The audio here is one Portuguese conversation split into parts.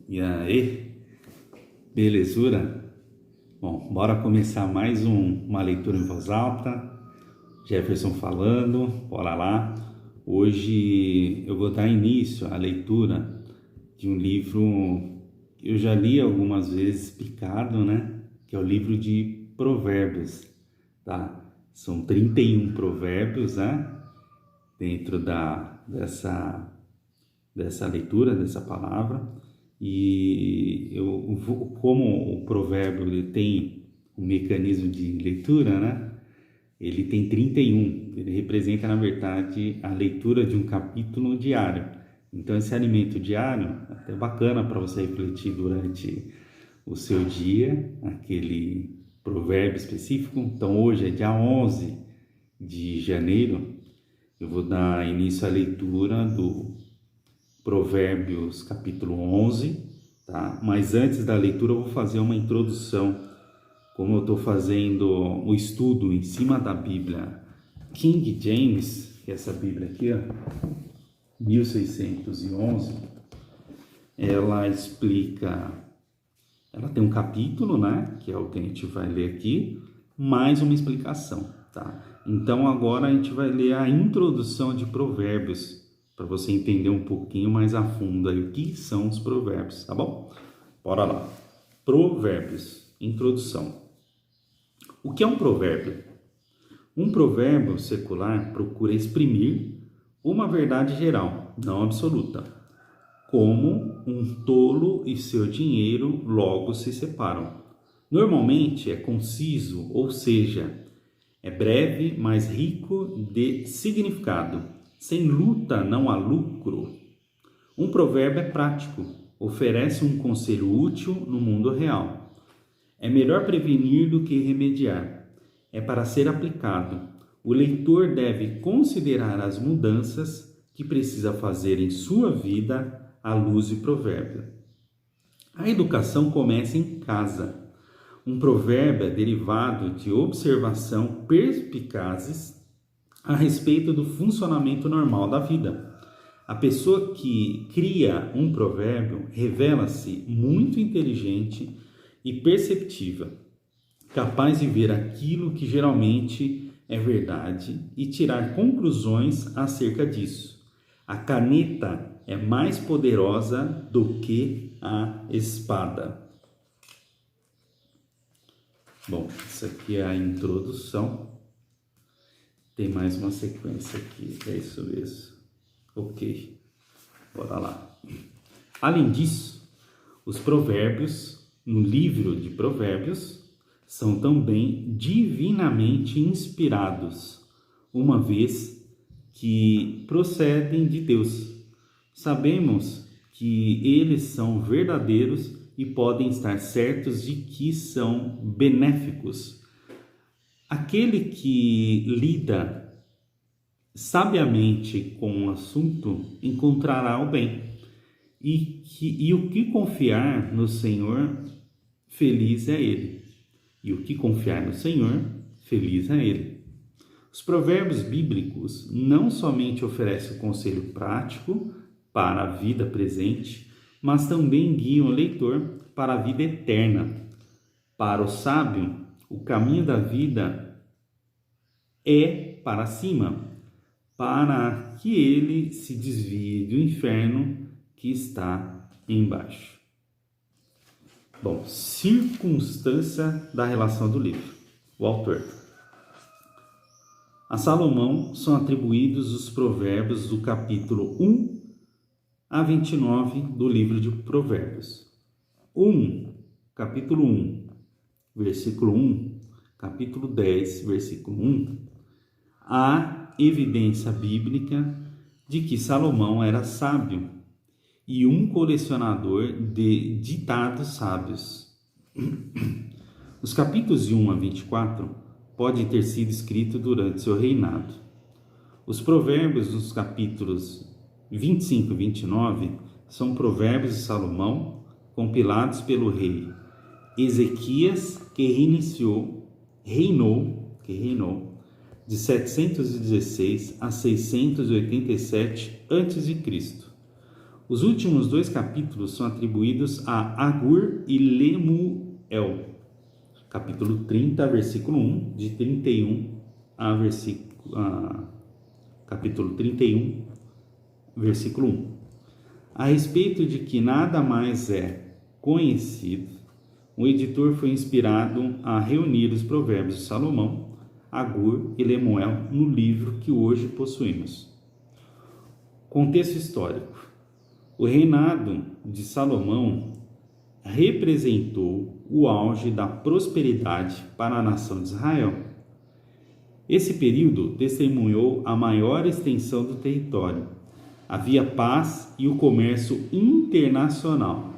E aí, belezura? Bom, bora começar mais uma leitura em voz alta. Jefferson falando, bora lá. Hoje eu vou dar início à leitura de um livro que eu já li algumas vezes explicado, né? Que é o livro de Provérbios, tá? São 31 provérbios, né? Dentro dessa leitura, dessa palavra. E como o provérbio ele tem um mecanismo de leitura, né? Ele tem 31, ele representa na verdade a leitura de um capítulo diário. Então esse alimento diário é até bacana para você refletir durante o seu dia, aquele provérbio específico. Então hoje é dia 11 de janeiro, eu vou dar início à leitura do Provérbios capítulo 11, tá? Mas antes da leitura eu vou fazer uma introdução, como eu estou fazendo o estudo em cima da Bíblia King James, que é essa Bíblia aqui, ó, 1611, ela explica, ela tem um capítulo, né, que é o que a gente vai ler aqui, mais uma explicação, tá? Então agora a gente vai ler a introdução de Provérbios, para você entender um pouquinho mais a fundo aí o que são os provérbios, tá bom? Bora lá. Provérbios, introdução. O que é um provérbio? Um provérbio secular procura exprimir uma verdade geral, não absoluta, como um tolo e seu dinheiro logo se separam. Normalmente é conciso, ou seja, é breve, mas rico de significado. Sem luta não há lucro. Um provérbio é prático, oferece um conselho útil no mundo real. É melhor prevenir do que remediar. É para ser aplicado. O leitor deve considerar as mudanças que precisa fazer em sua vida à luz do provérbio. A educação começa em casa. Um provérbio é derivado de observação perspicazes a respeito do funcionamento normal da vida. A pessoa que cria um provérbio revela-se muito inteligente e perceptiva, capaz de ver aquilo que geralmente é verdade e tirar conclusões acerca disso. A caneta é mais poderosa do que a espada. Bom, isso aqui é a introdução. Tem mais uma sequência aqui, é isso mesmo. Ok, bora lá. Além disso, os provérbios, no livro de provérbios, são também divinamente inspirados, uma vez que procedem de Deus. Sabemos que eles são verdadeiros e podem estar certos de que são benéficos. Aquele que lida sabiamente com o assunto encontrará o bem, e o que confiar no Senhor, feliz é ele. E o que confiar no Senhor, feliz é ele. Os provérbios bíblicos não somente oferecem o conselho prático para a vida presente, mas também guiam o leitor para a vida eterna. Para o sábio, o caminho da vida é para cima, para que ele se desvie do inferno que está embaixo. Bom, circunstância da relação do livro. O autor. A Salomão são atribuídos os provérbios do capítulo 1 a 29 do livro de Provérbios. Capítulo 1, versículo 1, capítulo 10, versículo 1, há evidência bíblica de que Salomão era sábio e um colecionador de ditados sábios. Os capítulos de 1 a 24 podem ter sido escritos durante seu reinado. Os provérbios dos capítulos 25 e 29 são provérbios de Salomão compilados pelo rei Ezequias, que reinou de 716 a 687 a.C. Os últimos 2 capítulos são atribuídos a Agur e Lemuel. Capítulo 30, versículo 1, de 31 a capítulo 31, versículo 1. A respeito de que nada mais é conhecido, o editor foi inspirado a reunir os provérbios de Salomão, Agur e Lemuel no livro que hoje possuímos. Contexto histórico. O reinado de Salomão representou o auge da prosperidade para a nação de Israel. Esse período testemunhou a maior extensão do território. Havia paz e o comércio internacional.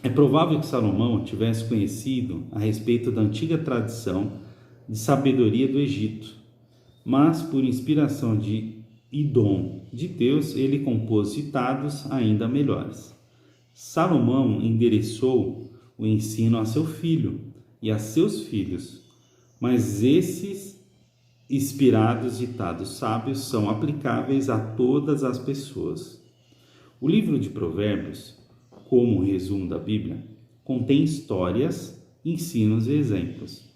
É provável que Salomão tivesse conhecido a respeito da antiga tradição de sabedoria do Egito, mas por inspiração e dom de Deus, ele compôs ditados ainda melhores. Salomão endereçou o ensino a seu filho e a seus filhos, mas esses inspirados ditados sábios são aplicáveis a todas as pessoas. O livro de Provérbios, como o resumo da Bíblia, contém histórias, ensinos e exemplos.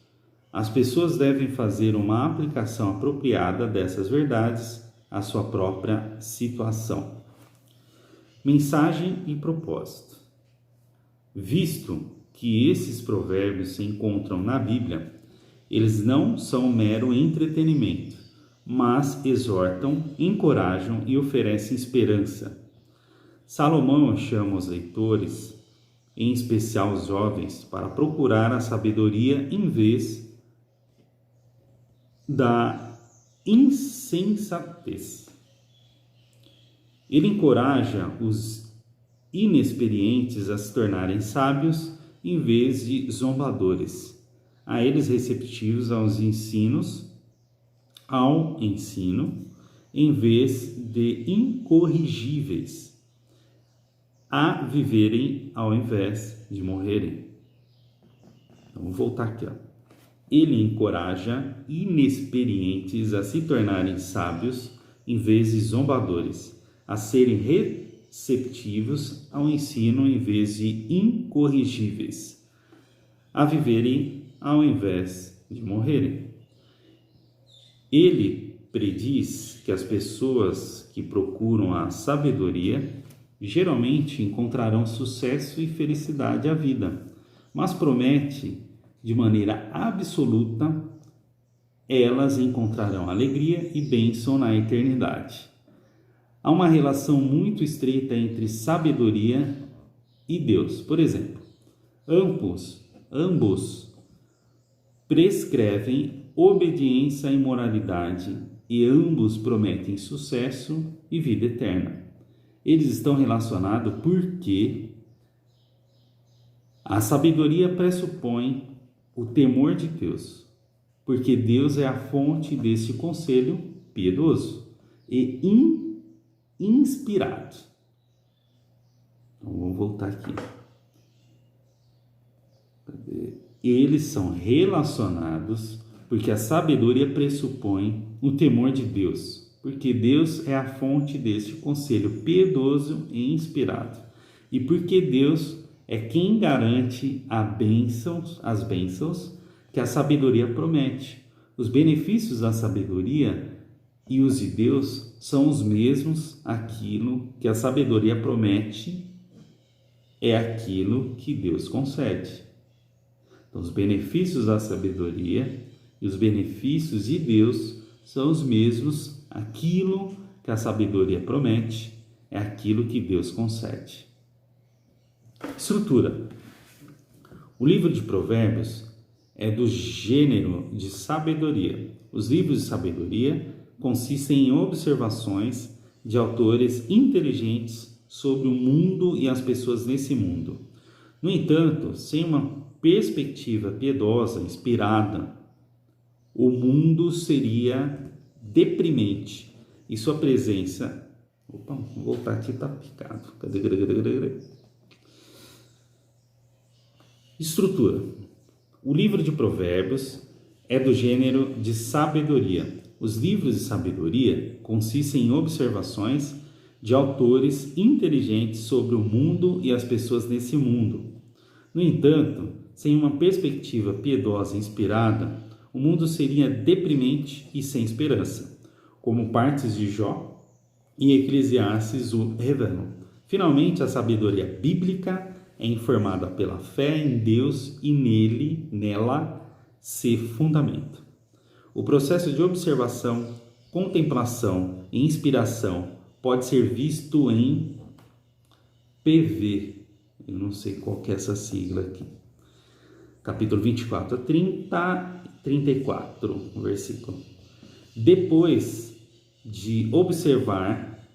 As pessoas devem fazer uma aplicação apropriada dessas verdades à sua própria situação. Mensagem e propósito. Visto que esses provérbios se encontram na Bíblia, eles não são mero entretenimento, mas exortam, encorajam e oferecem esperança. Salomão chama os leitores, em especial os jovens, para procurar a sabedoria em vez da insensatez. Ele encoraja os inexperientes a se tornarem sábios em vez de zombadores, a eles receptivos ao ensino, em vez de incorrigíveis, a viverem ao invés de morrerem. Então, vamos voltar aqui, Ele encoraja inexperientes a se tornarem sábios em vez de zombadores, a serem receptivos ao ensino em vez de incorrigíveis, a viverem ao invés de morrerem. Ele prediz que as pessoas que procuram a sabedoria geralmente encontrarão sucesso e felicidade à vida, mas promete de maneira absoluta, elas encontrarão alegria e bênção na eternidade. Há uma relação muito estreita entre sabedoria e Deus. Por exemplo, ambos prescrevem obediência e moralidade e ambos prometem sucesso e vida eterna. Eles estão relacionados porque a sabedoria pressupõe o temor de Deus, porque Deus é a fonte deste conselho piedoso e inspirado. Então, vamos voltar aqui. Eles são relacionados porque a sabedoria pressupõe o temor de Deus, porque Deus é a fonte deste conselho piedoso e inspirado, e porque Deus é quem garante as bênçãos que a sabedoria promete. Os benefícios da sabedoria e os de Deus são os mesmos. Aquilo que a sabedoria promete é aquilo que Deus concede. Então, os benefícios da sabedoria e os benefícios de Deus são os mesmos. Aquilo que a sabedoria promete é aquilo que Deus concede. Estrutura. O livro de Provérbios é do gênero de sabedoria. Os livros de sabedoria consistem em observações de autores inteligentes sobre o mundo e as pessoas nesse mundo. No entanto, sem uma perspectiva piedosa, inspirada, o mundo seria deprimente e sua presença... Opa, vou voltar aqui, tá picado. Cadê? Estrutura. O livro de Provérbios é do gênero de sabedoria. Os livros de sabedoria consistem em observações de autores inteligentes sobre o mundo e as pessoas nesse mundo. No entanto, sem uma perspectiva piedosa e inspirada, o mundo seria deprimente e sem esperança, como partes de Jó e Eclesiastes o revelam. Finalmente, a sabedoria bíblica é informada pela fé em Deus e nela se fundamenta. O processo de observação, contemplação e inspiração pode ser visto em PV. Eu não sei qual que é essa sigla aqui. Capítulo 24 a 34, versículo. Depois de observar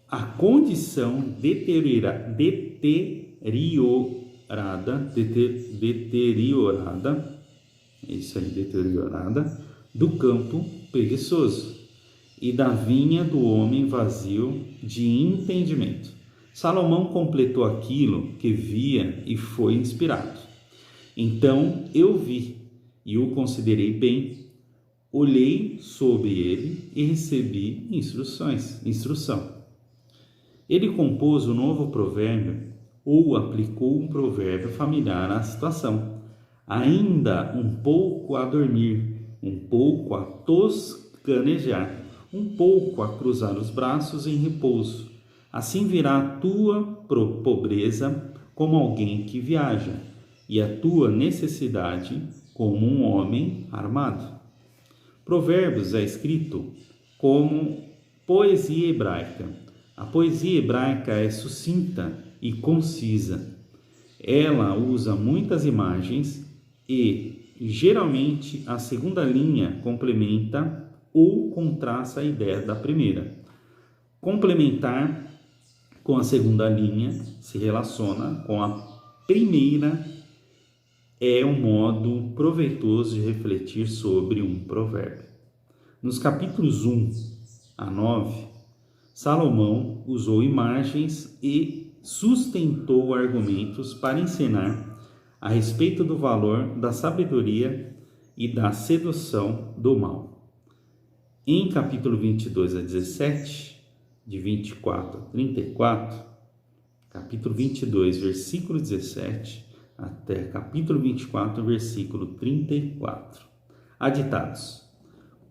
a condição deteriorada do campo preguiçoso e da vinha do homem vazio de entendimento. Salomão completou aquilo que via e foi inspirado. Então eu vi e o considerei bem, olhei sobre ele e recebi instrução. Ele compôs um novo provérbio ou aplicou um provérbio familiar à situação. Ainda um pouco a dormir, um pouco a toscanejar, um pouco a cruzar os braços em repouso. Assim virá a tua pobreza como alguém que viaja, e a tua necessidade como um homem armado. Provérbios é escrito como poesia hebraica. A poesia hebraica é sucinta e concisa. Ela usa muitas imagens e, geralmente, a segunda linha complementa ou contrasta a ideia da primeira. Complementar com a segunda linha se relaciona com a primeira. É um modo proveitoso de refletir sobre um provérbio. Nos capítulos 1 a 9, Salomão usou imagens e sustentou argumentos para ensinar a respeito do valor da sabedoria e da sedução do mal. Em capítulo 22 a 17, de 24 a 34, capítulo 22, versículo 17, até capítulo 24, versículo 34. Há ditados,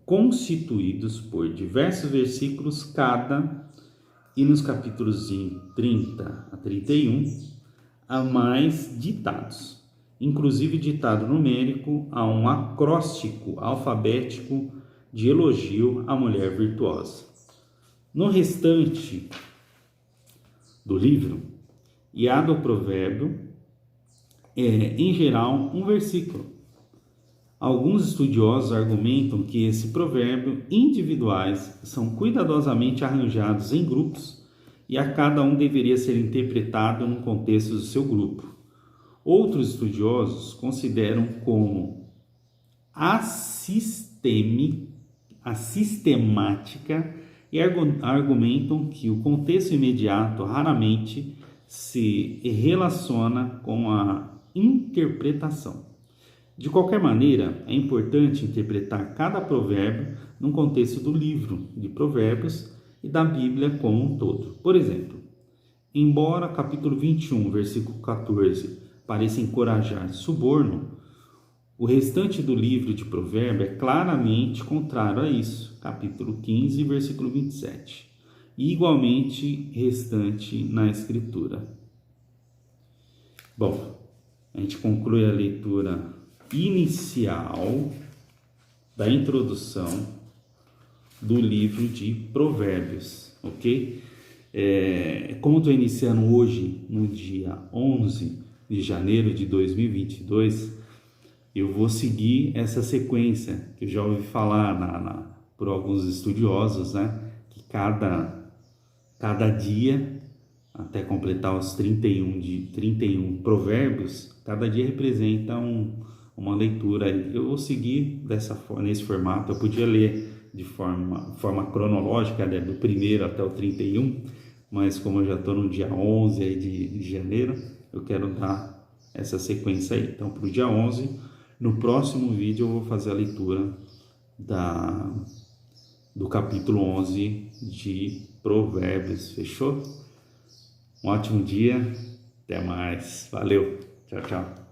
constituídos por diversos versículos cada, e nos capítulos de 30 a 31, há mais ditados, inclusive ditado numérico a um acróstico alfabético de elogio à mulher virtuosa. No restante do livro, e há do provérbio, em geral, um versículo. Alguns estudiosos argumentam que esse provérbio individuais são cuidadosamente arranjados em grupos e a cada um deveria ser interpretado no contexto do seu grupo. Outros estudiosos consideram como a sistemática e argumentam que o contexto imediato raramente se relaciona com a interpretação. De qualquer maneira, é importante interpretar cada provérbio no contexto do livro de Provérbios e da Bíblia como um todo. Por exemplo, embora capítulo 21, versículo 14, pareça encorajar suborno, o restante do livro de Provérbios é claramente contrário a isso, capítulo 15, versículo 27, e igualmente restante na Escritura. Bom, a gente conclui a leitura inicial da introdução do livro de Provérbios, ok? Como estou iniciando hoje, no dia 11 de janeiro de 2022, eu vou seguir essa sequência que eu já ouvi falar por alguns estudiosos, né? Que cada dia, até completar os 31 provérbios, cada dia representa uma leitura. Eu vou seguir nesse formato. Eu podia ler de forma cronológica, né, do primeiro até o 31, mas como eu já estou no dia 11 aí de janeiro, eu quero dar essa sequência aí. Então, para o dia 11, no próximo vídeo eu vou fazer a leitura do capítulo 11 de Provérbios, fechou? Um ótimo dia, até mais, valeu, tchau, tchau.